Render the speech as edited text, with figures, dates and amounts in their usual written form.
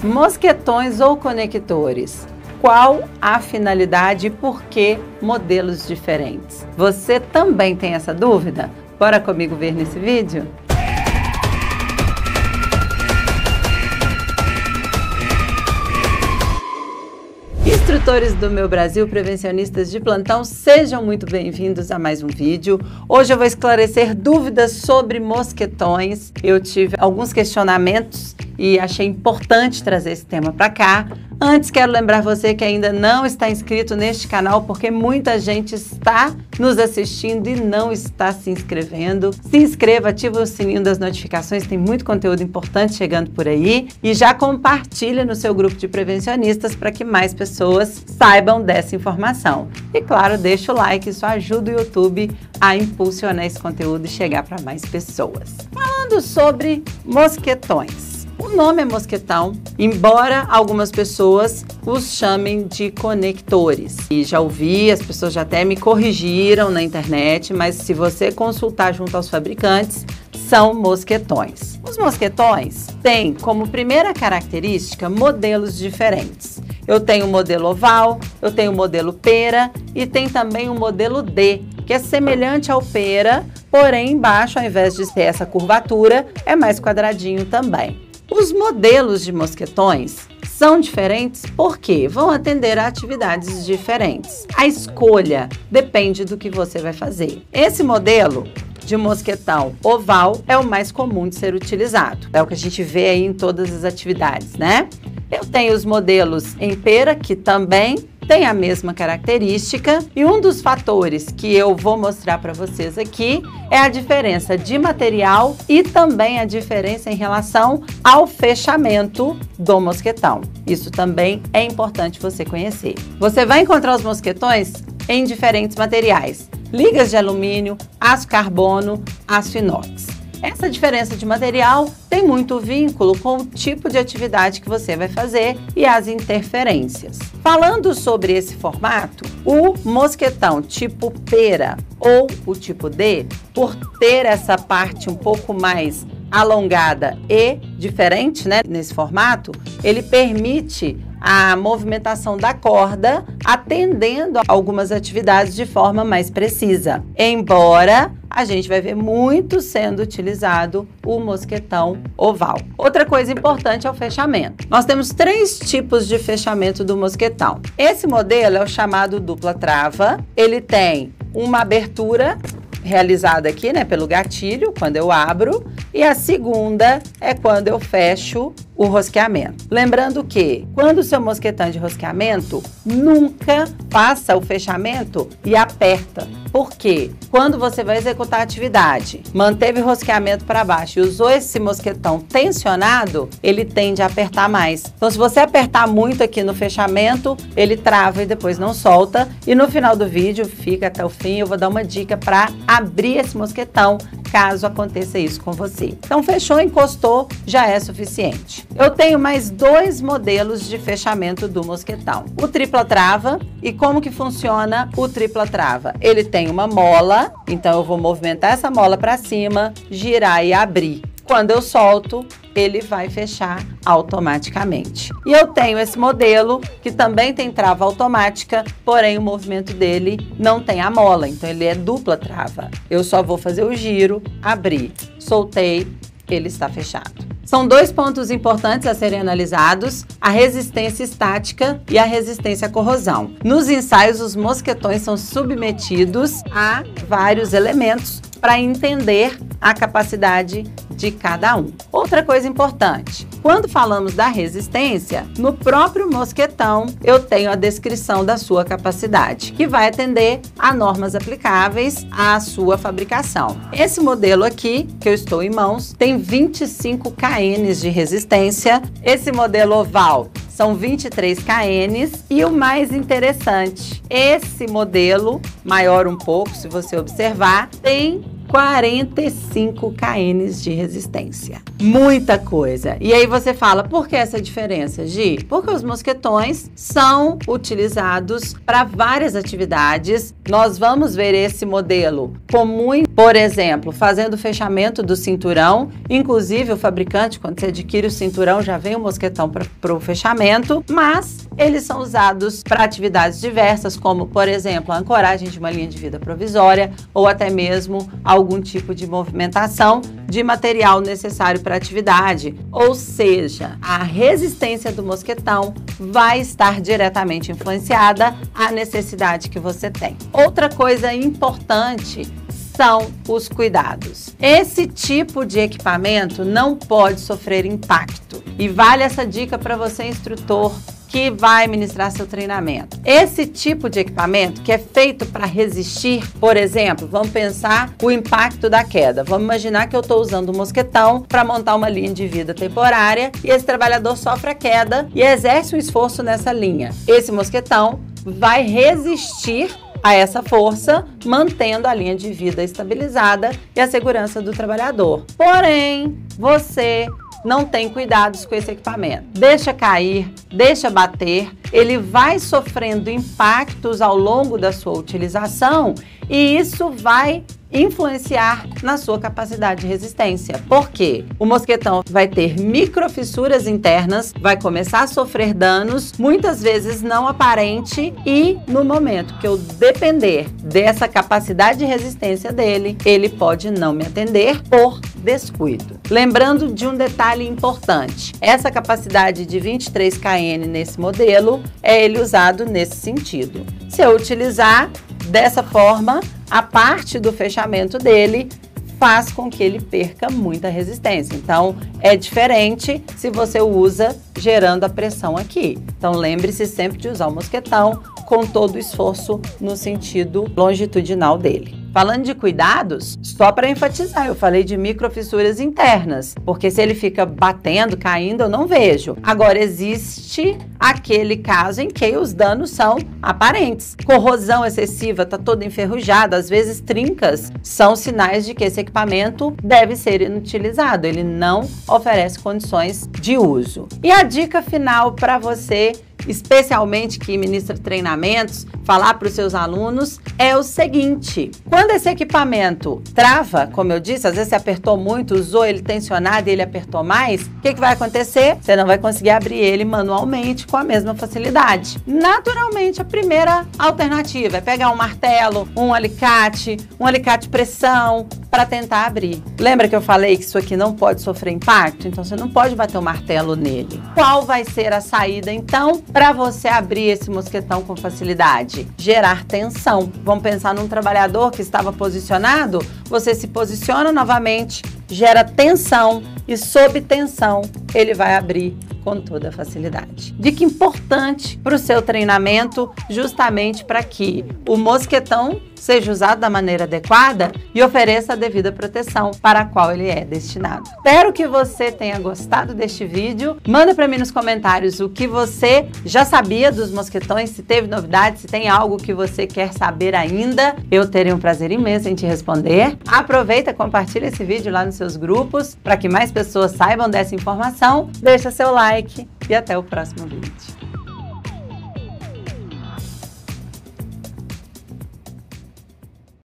Mosquetões ou conectores? Qual a finalidade e por que modelos diferentes? Você também tem essa dúvida? Bora comigo ver nesse vídeo? Instrutores do Meu Brasil, prevencionistas de plantão, sejam muito bem-vindos a mais um vídeo. Hoje eu vou esclarecer dúvidas sobre mosquetões. Eu tive alguns questionamentos e achei importante trazer esse tema para cá. Antes, quero lembrar você que ainda não está inscrito neste canal, porque muita gente está nos assistindo e não está se inscrevendo. Se inscreva, ativa o sininho das notificações, tem muito conteúdo importante chegando por aí. E já compartilha no seu grupo de prevencionistas para que mais pessoas saibam dessa informação. E claro, deixa o like, isso ajuda o YouTube a impulsionar esse conteúdo e chegar para mais pessoas. Falando sobre mosquetões. O nome é mosquetão, embora algumas pessoas os chamem de conectores. E já ouvi, as pessoas já até me corrigiram na internet, mas se você consultar junto aos fabricantes, são mosquetões. Os mosquetões têm como primeira característica modelos diferentes. Eu tenho o modelo oval, eu tenho o modelo pera e tem também o modelo D, que é semelhante ao pera, porém embaixo, ao invés de ter essa curvatura, é mais quadradinho também. Os modelos de mosquetões são diferentes porque vão atender a atividades diferentes. A escolha depende do que você vai fazer. Esse modelo de mosquetão oval é o mais comum de ser utilizado. É o que a gente vê aí em todas as atividades, né? Eu tenho os modelos em pera, que também tem a mesma característica, e um dos fatores que eu vou mostrar para vocês aqui é a diferença de material e também a diferença em relação ao fechamento do mosquetão. Isso também é importante você conhecer. Você vai encontrar os mosquetões em diferentes materiais: ligas de alumínio, aço carbono, aço inox. Essa diferença de material tem muito vínculo com o tipo de atividade que você vai fazer e as interferências. Falando sobre esse formato, o mosquetão tipo pera ou o tipo D, por ter essa parte um pouco mais alongada e diferente, né, nesse formato, ele permite a movimentação da corda atendendo a algumas atividades de forma mais precisa. Embora a gente vai ver muito sendo utilizado o mosquetão oval. Outra coisa importante é o fechamento. Nós temos 3 tipos de fechamento do mosquetão. Esse modelo é o chamado dupla trava. Ele tem uma abertura realizada aqui, né, pelo gatilho, quando eu abro, e a segunda é quando eu fecho o rosqueamento. Lembrando que, quando o seu mosquetão é de rosqueamento, nunca faça o fechamento e aperta. Por quê? Quando você vai executar a atividade, manteve o rosqueamento para baixo e usou esse mosquetão tensionado, ele tende a apertar mais. Então, se você apertar muito aqui no fechamento, ele trava e depois não solta. E no final do vídeo, fica até o fim, eu vou dar uma dica para abrir esse mosquetão, caso aconteça isso com você. Então, fechou, encostou, já é suficiente. Eu tenho mais 2 modelos de fechamento do mosquetão. O tripla trava. E como que funciona o tripla trava? Ele tem uma mola, então eu vou movimentar essa mola para cima, girar e abrir. Quando eu solto, ele vai fechar automaticamente. E eu tenho esse modelo que também tem trava automática, porém o movimento dele não tem a mola, então ele é dupla trava. Eu só vou fazer o giro, abrir, soltei, ele está fechado. São 2 pontos importantes a serem analisados: a resistência estática e a resistência à corrosão. Nos ensaios, os mosquetões são submetidos a vários elementos para entender a capacidade de cada um. Outra coisa importante: quando falamos da resistência, no próprio mosquetão eu tenho a descrição da sua capacidade, que vai atender a normas aplicáveis à sua fabricação. Esse modelo aqui, que eu estou em mãos, tem 25 kN de resistência. Esse modelo oval são 23 kN e o mais interessante, esse modelo, maior um pouco, se você observar, tem 45 kN de resistência. Muita coisa. E aí você fala, por que essa diferença, Gi? Porque os mosquetões são utilizados para várias atividades. Nós vamos ver esse modelo comum, por exemplo, fazendo o fechamento do cinturão. Inclusive, o fabricante, quando você adquire o cinturão, já vem o mosquetão para o fechamento, mas eles são usados para atividades diversas, como, por exemplo, a ancoragem de uma linha de vida provisória ou até mesmo algum tipo de movimentação de material necessário para a atividade. Ou seja, a resistência do mosquetão vai estar diretamente influenciada à necessidade que você tem. Outra coisa importante são os cuidados. Esse tipo de equipamento não pode sofrer impacto. E vale essa dica para você, instrutor, que vai ministrar seu treinamento. Esse tipo de equipamento que é feito para resistir, por exemplo, vamos pensar o impacto da queda. Vamos imaginar que eu estou usando um mosquetão para montar uma linha de vida temporária e esse trabalhador sofre a queda e exerce um esforço nessa linha. Esse mosquetão vai resistir a essa força, mantendo a linha de vida estabilizada e a segurança do trabalhador. Porém, você não tem cuidados com esse equipamento. Deixa cair, deixa bater, ele vai sofrendo impactos ao longo da sua utilização e isso vai influenciar na sua capacidade de resistência. Por quê? O mosquetão vai ter microfissuras internas, vai começar a sofrer danos, muitas vezes não aparente, e no momento que eu depender dessa capacidade de resistência dele, ele pode não me atender por descuido. Lembrando de um detalhe importante, essa capacidade de 23 kN nesse modelo, é ele usado nesse sentido. Se eu utilizar dessa forma, a parte do fechamento dele faz com que ele perca muita resistência. Então, é diferente se você usa gerando a pressão aqui. Então, lembre-se sempre de usar o mosquetão com todo o esforço no sentido longitudinal dele. Falando de cuidados, só para enfatizar, eu falei de microfissuras internas, porque se ele fica batendo, caindo, eu não vejo. Agora, existe aquele caso em que os danos são aparentes. Corrosão excessiva, está todo enferrujado, às vezes trincas, são sinais de que esse equipamento deve ser inutilizado, ele não oferece condições de uso. E a dica final para você, especialmente que ministra treinamentos, falar para os seus alunos é o seguinte: quando esse equipamento trava, como eu disse, às vezes você apertou muito, usou ele tensionado e ele apertou mais, o que vai acontecer? Você não vai conseguir abrir ele manualmente com a mesma facilidade. Naturalmente, a primeira alternativa é pegar um martelo, um alicate pressão para tentar abrir. Lembra que eu falei que isso aqui não pode sofrer impacto? Então você não pode bater o martelo nele. Qual vai ser a saída então para você abrir esse mosquetão com facilidade? Gerar tensão. Vamos pensar num trabalhador que estava posicionado, você se posiciona novamente, gera tensão e sob tensão ele vai abrir com toda facilidade. Dica importante para o seu treinamento, justamente para que o mosquetão seja usado da maneira adequada e ofereça a devida proteção para a qual ele é destinado. Espero que você tenha gostado deste vídeo. Manda para mim nos comentários o que você já sabia dos mosquetões, se teve novidades, se tem algo que você quer saber ainda. Eu terei um prazer imenso em te responder. Aproveita, compartilha esse vídeo lá nos seus grupos para que mais pessoas saibam dessa informação. Deixa seu like e até o próximo vídeo.